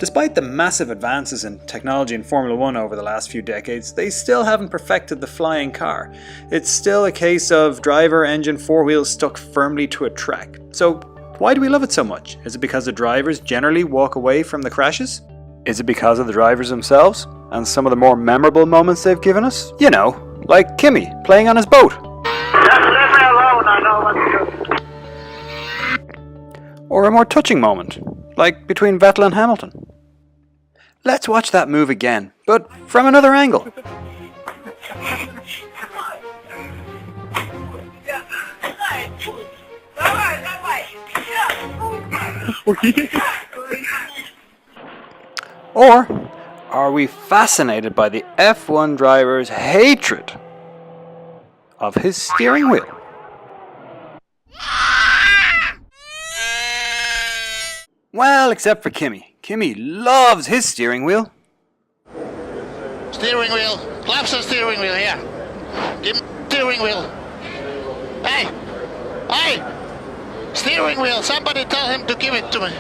Despite the massive advances in technology in Formula 1 over the last few decades, they still haven't perfected the flying car. It's still a case of driver, engine, four wheels stuck firmly to a track. So why do we love it so much? Is it because the drivers generally walk away from the crashes? Is it because of the drivers themselves and some of the more memorable moments they've given us? You know, like Kimi playing on his boat. Just leave me alone, I know what to do. Or a more touching moment, like between Vettel and Hamilton. Let's watch that move again, but from another angle. Or are we fascinated by the F1 driver's hatred of his steering wheel? Well, except for Kimi. Kimi loves his steering wheel. Steering wheel. Claps on steering wheel here. Give me steering wheel. Hey! Hey! Steering wheel. Somebody tell him to give it to me.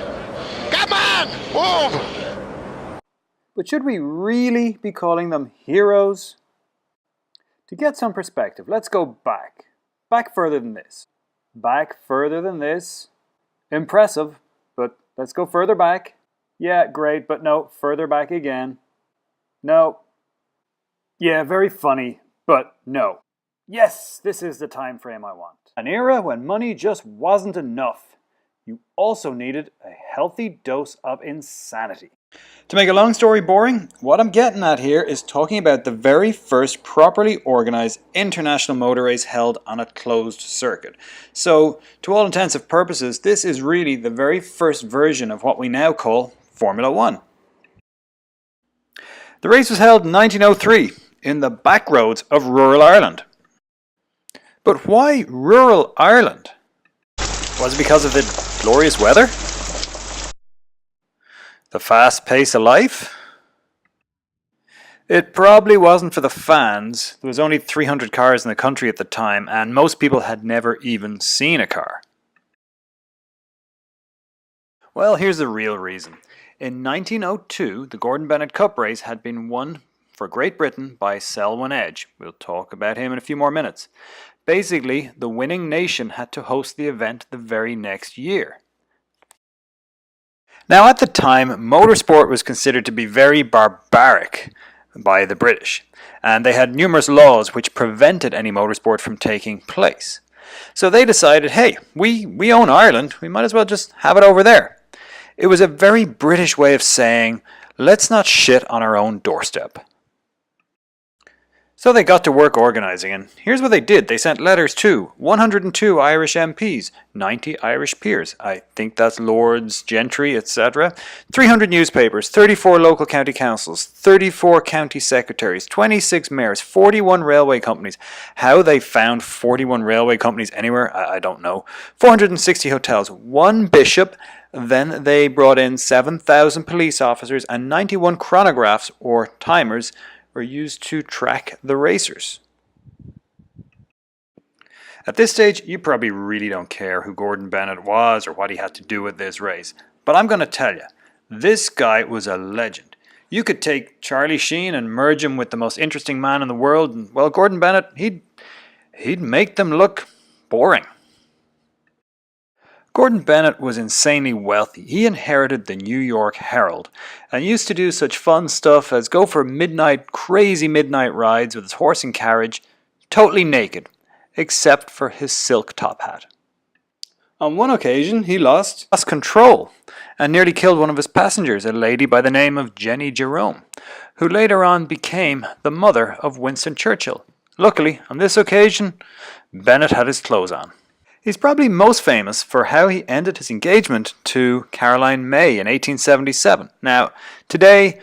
Come on! Move! But should we really be calling them heroes? To get some perspective, let's go back. Back further than this. Back further than this. Impressive, but let's go further back. Yeah, great, but no, further back again. No. Yeah, very funny, but no. Yes, this is the time frame I want. An era when money just wasn't enough. You also needed a healthy dose of insanity. To make a long story boring, what I'm getting at here is talking about the very first properly organized international motor race held on a closed circuit. So, to all intents and purposes, this is really the very first version of what we now call Formula 1. The race was held in 1903 in the back roads of rural Ireland. But why rural Ireland? Was it because of the glorious weather? The fast pace of life? It probably wasn't for the fans. There was only 300 cars in the country at the time, and most people had never even seen a car. Well, here's the real reason. In 1902, the Gordon Bennett Cup race had been won for Great Britain by Selwyn Edge. We'll talk about him in a few more minutes. Basically, the winning nation had to host the event the very next year. Now, at the time, motorsport was considered to be very barbaric by the British, and they had numerous laws which prevented any motorsport from taking place. So they decided, hey, we own Ireland, we might as well just have it over there. It was a very British way of saying, let's not shit on our own doorstep. So they got to work organising, and here's what they did. They sent letters to 102 Irish MPs, 90 Irish peers, I think that's lords, gentry, etc., 300 newspapers, 34 local county councils, 34 county secretaries, 26 mayors, 41 railway companies. How they found 41 railway companies anywhere, I don't know. 460 hotels, 1 bishop. Then they brought in 7,000 police officers, and 91 chronographs, or timers, were used to track the racers. At this stage, you probably really don't care who Gordon Bennett was or what he had to do with this race. But I'm going to tell you, this guy was a legend. You could take Charlie Sheen and merge him with the most interesting man in the world, and, well, Gordon Bennett, he'd make them look boring. Gordon Bennett was insanely wealthy. He inherited the New York Herald and used to do such fun stuff as go for crazy midnight rides with his horse and carriage, totally naked, except for his silk top hat. On one occasion, he lost control and nearly killed one of his passengers, a lady by the name of Jenny Jerome, who later on became the mother of Winston Churchill. Luckily, on this occasion, Bennett had his clothes on. He's probably most famous for how he ended his engagement to Caroline May in 1877. Now, today,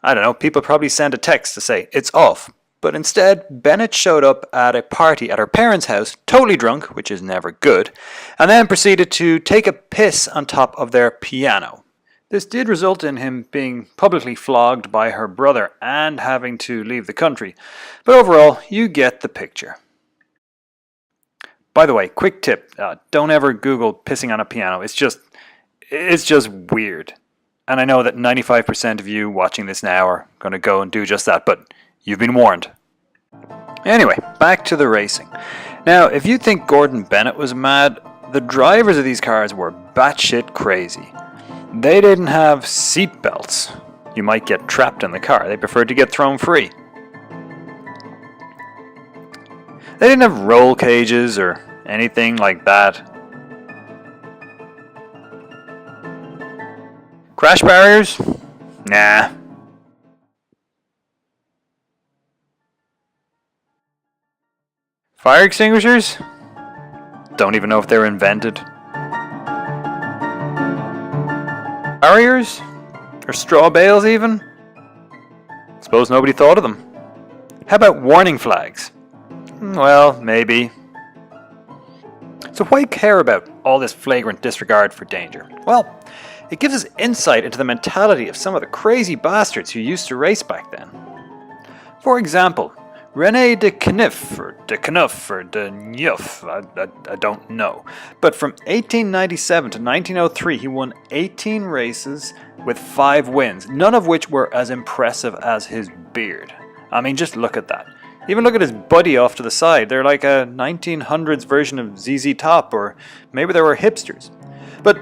I don't know, people probably send a text to say, it's off. But instead, Bennett showed up at a party at her parents' house, totally drunk, which is never good, and then proceeded to take a piss on top of their piano. This did result in him being publicly flogged by her brother and having to leave the country. But overall, you get the picture. By the way, quick tip, don't ever Google pissing on a piano. It's just weird. And I know that 95% of you watching this now are going to go and do just that, but you've been warned. Anyway, back to the racing. Now, if you think Gordon Bennet was mad, the drivers of these cars were batshit crazy. They didn't have seat belts. You might get trapped in the car. They preferred to get thrown free. They didn't have roll cages or anything like that. Crash barriers? Nah. Fire extinguishers? Don't even know if they were invented. Barriers? Or straw bales even? Suppose nobody thought of them. How about warning flags? Well, maybe. So why care about all this flagrant disregard for danger? Well, it gives us insight into the mentality of some of the crazy bastards who used to race back then. For example, René de Kneuf, or de Kneuf, or de Kneuf, I don't know. But from 1897 to 1903, he won 18 races with 5 wins, none of which were as impressive as his beard. I mean, just look at that. Even look at his buddy off to the side. They're like a 1900s version of ZZ Top, or maybe they were hipsters. But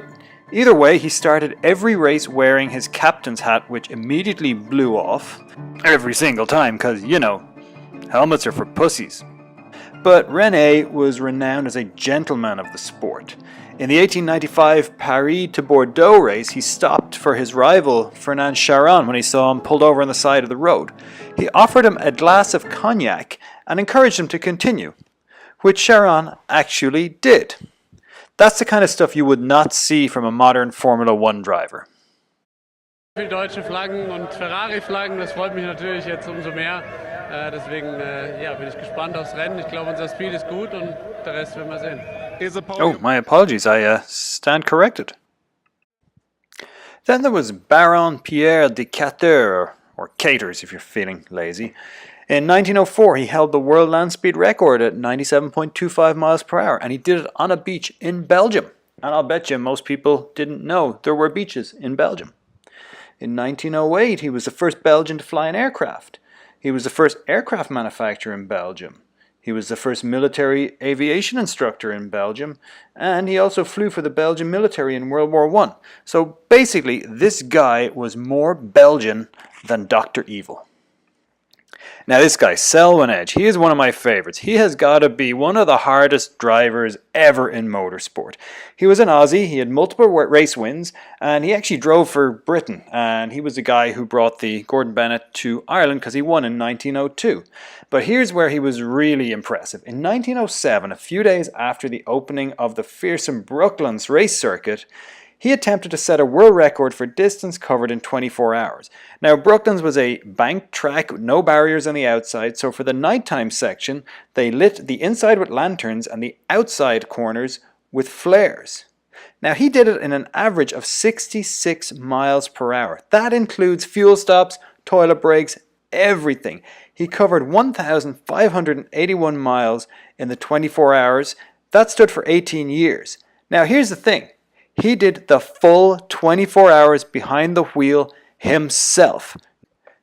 either way, he started every race wearing his captain's hat, which immediately blew off. Every single time, because, you know, helmets are for pussies. But René was renowned as a gentleman of the sport. In the 1895 Paris to Bordeaux race, he stopped for his rival Fernand Charron when he saw him pulled over on the side of the road. He offered him a glass of cognac and encouraged him to continue, which Charron actually did. That's the kind of stuff you would not see from a modern Formula One driver. Viele deutsche Flaggen und Ferrari-Flaggen, das freut mich natürlich jetzt umso mehr. Deswegen bin ich gespannt aufs Rennen. Ich glaube, unser Speed ist gut und der Rest werden wir sehen. Oh, my apologies, I stand corrected. Then there was Baron Pierre de Cater, or Caters if you're feeling lazy. In 1904, he held the world land speed record at 97.25 miles per hour, and he did it on a beach in Belgium. And I'll bet you most people didn't know there were beaches in Belgium. In 1908, he was the first Belgian to fly an aircraft. He was the first aircraft manufacturer in Belgium. He was the first military aviation instructor in Belgium, and he also flew for the Belgian military in World War I. So basically, this guy was more Belgian than Dr. Evil. Now this guy, Selwyn Edge, he is one of my favorites. He has got to be one of the hardest drivers ever in motorsport. He was an Aussie, he had multiple race wins, and he actually drove for Britain. And he was the guy who brought the Gordon Bennet to Ireland because he won in 1902. But here's where he was really impressive. In 1907, a few days after the opening of the fearsome Brooklands race circuit, he attempted to set a world record for distance covered in 24 hours. Now, Brooklands was a banked track with no barriers on the outside, so for the nighttime section, they lit the inside with lanterns and the outside corners with flares. Now, he did it in an average of 66 miles per hour. That includes fuel stops, toilet breaks, everything. He covered 1,581 miles in the 24 hours. That stood for 18 years. Now, here's the thing. He did the full 24 hours behind the wheel himself.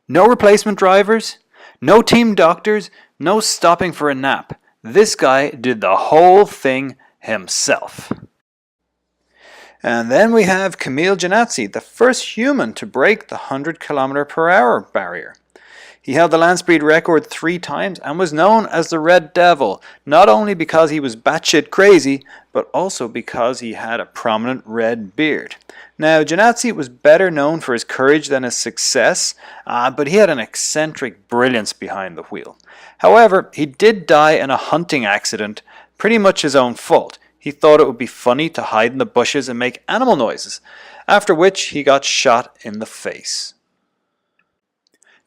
No replacement drivers, no team doctors, no stopping for a nap. This guy did the whole thing himself. And then we have Camille Janazzi, the first human to break the 100 km/h barrier. He held the land speed record 3 times and was known as the Red Devil, not only because he was batshit crazy, but also because he had a prominent red beard. Now, Janazzi was better known for his courage than his success, but he had an eccentric brilliance behind the wheel. However, he did die in a hunting accident, pretty much his own fault. He thought it would be funny to hide in the bushes and make animal noises, after which he got shot in the face.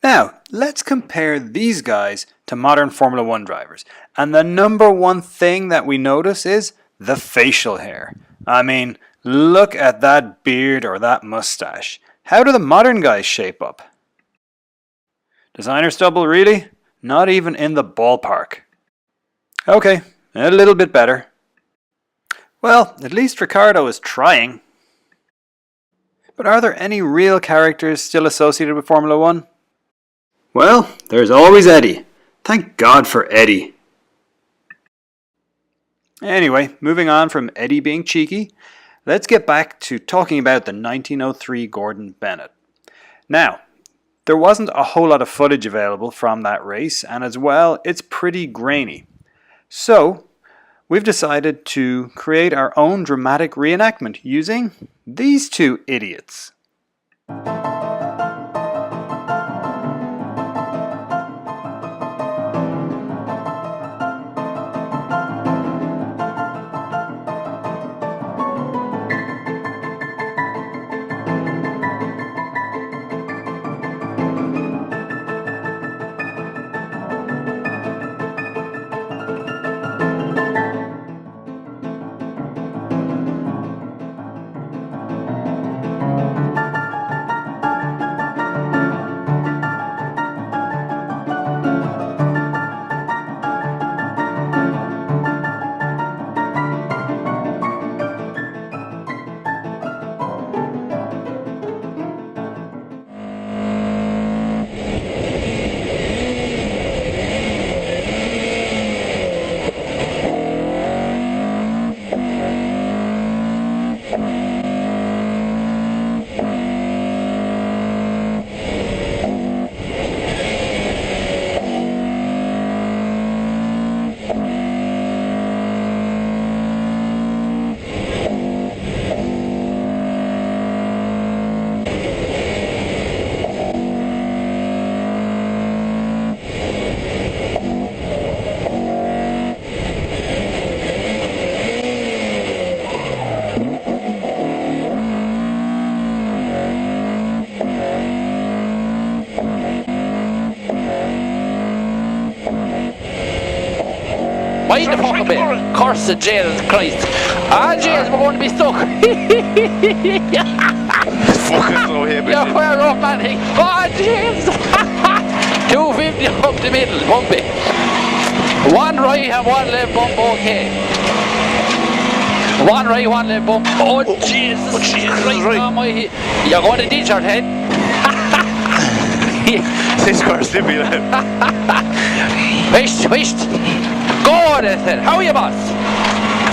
Now, let's compare these guys to modern Formula One drivers. And the number one thing that we notice is the facial hair. I mean, look at that beard or that mustache. How do the modern guys shape up? Designer stubble, really? Not even in the ballpark. Okay, a little bit better. Well, at least Ricciardo is trying. But are there any real characters still associated with Formula One? Well, there's always Eddie. Thank God for Eddie. Anyway, moving on from Eddie being cheeky, let's get back to talking about the 1903 Gordon Bennet. Now, there wasn't a whole lot of footage available from that race, and as well, it's pretty grainy. So, we've decided to create our own dramatic reenactment using these two idiots. Mind the fucking bit. Curse of Jesus Christ. Ah, Jesus, we're going to be stuck. Fucking throw him. You're far off, man. Oh, Jesus. 250 up the middle, bumpy. One right and one left bump, okay. One right, one left bump. Oh, Jesus. Christ, right. oh, my head. You're going to ditch your head. This car's slippy, lad. Wisht. Go, that's it. How are you, boss?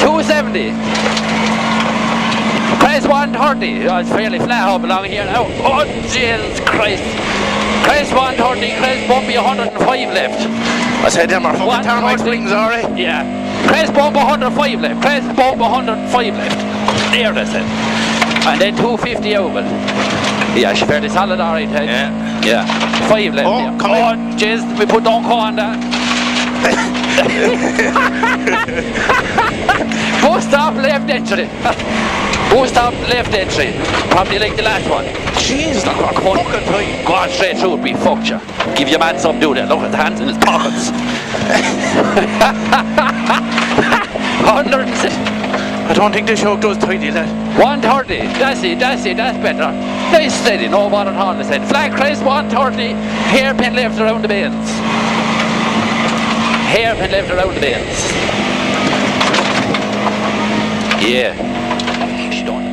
270. Press 130. Oh, it's fairly flat up along here now. Oh, Jesus Christ. Press 130. Press bumpy 105 left. I said them are fucking thermite springs, alright? Yeah. Press bump 105 left. Press bump 105 left. There, that's it. And then 250 over. Yeah, she's fairly solid, alright, Ted. Yeah. 5 left. Oh, yeah. come in. Jeez, we put don't call on that. Boost off left entry. Boost off left entry. Probably like the last one. Jeez, look what fucking time. Go on straight through, we fucked you. Give your man something to do there. Look at the hands in his pockets. 106. I don't think this yoke does tidy, lad. 130. That's it. That's better. Nice steady. No bother at all. I said. Flag crest 130. Hairpin left around the bends. Hairpin left around the bends. Yeah. She don't.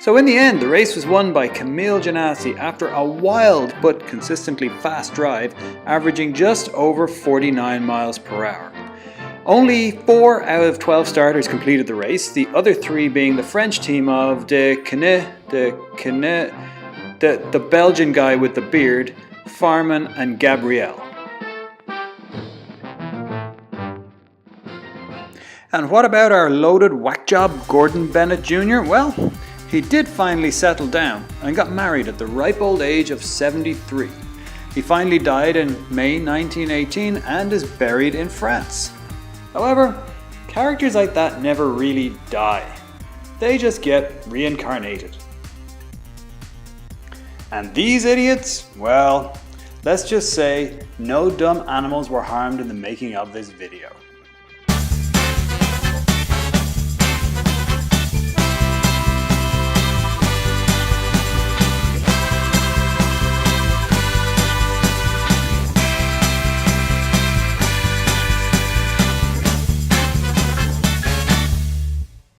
So in the end, the race was won by Camille Ganassi after a wild but consistently fast drive, averaging just over 49 miles per hour. Only 4 out of 12 starters completed the race, the other 3 being the French team of the Belgian guy with the beard, Farman and Gabriel. And what about our loaded whack job Gordon Bennet Jr.? Well, he did finally settle down and got married at the ripe old age of 73. He finally died in May 1918 and is buried in France. However, characters like that never really die. They just get reincarnated. And these idiots? Well, let's just say no dumb animals were harmed in the making of this video.